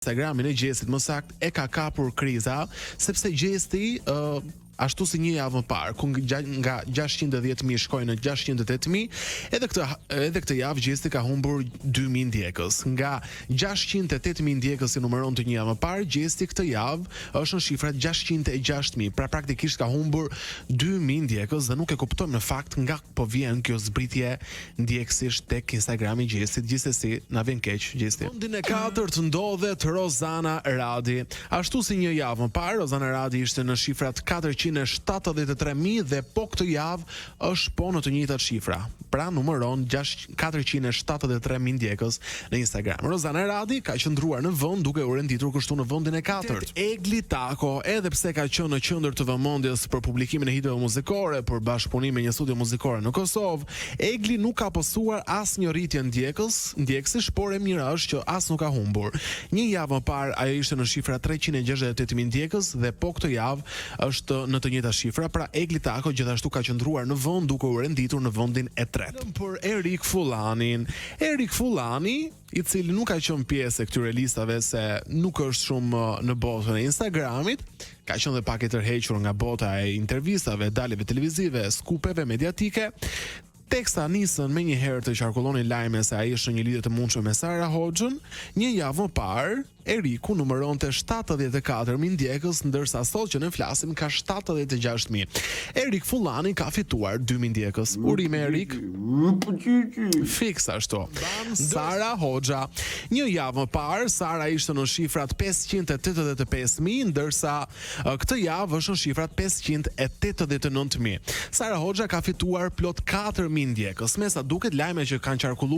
Instagramin e Gjestit më sakt e ka kapur kriza sepse Gjesti ashtu si një javë më parë, ku nga 610.000 shkoi në 608.000, edhe këtë javë Gjesti ka humbur 2.000 ndjekës. Nga 608.000 ndjekës që numëron të një javë më parë, Gjesti këtë javë është në shifrat 606.000, pra praktikisht ka humbur 2.000 ndjekës dhe nuk e kuptojmë në fakt nga po vjen kjo zbritje ndjekësish tek Instagrami i Gjestit. Gjithsesi, na vjen keq Gjesti. Fundin e 4 ndodhet Rozana Radi. Ashtu si një javë më parë, Rozana Radi ishte në shifrat 473.000 dhe po këtë javë është po në të njëjtat shifra. Pra numëron 473.000 ndjekës në Instagram. Rozana Radi ka qëndruar në vend duke u renditur kështu në vendin e 4. Egli Tako, edhe pse ka qenë në qendër të vëmendjes për publikimin e hiteve muzikore, për bashkëpunim me një studio muzikore në Kosovë, Egli nuk ka posuar asnjë rritje ndjekësish, por e mira është që as nuk ka humbur. Një javë më parë ajo ishte në shifra 368.000 ndjekës dhe po këtë javë është në të njëjta shifra, pra Egli Tako gjithashtu ka qëndruar në vend duke u renditur në vendin e 3. Për Erik Fullanin, i cili nuk ka qenë pjesë e këtyre listave se nuk është shumë në botën e Instagramit, ka qenë dhe pak i tërhequr nga bota e intervistave, daljeve televizive, skupeve mediatike. Teksta nisën me një herë të qarkullonin lajme se ai është në një lidhje të mundshme me Sara Hoxhën. Një javë më parë, Eriku numëronte 74.000 ndjekës, ndërsa sot që ne flasim ka 76.000. Erik Fullani ka fituar 2.000 ndjekës. Urime Erik. Fiks ashtu. Sara Hoxha. Një javë më parë, Sara ishte në shifrat 585.000, ndërsa këtë javë është në shifrat 589.000. Sara Hoxha ka fituar plot 4.000 ndjekës. Me sa duket, lajme që kanë qarkulluar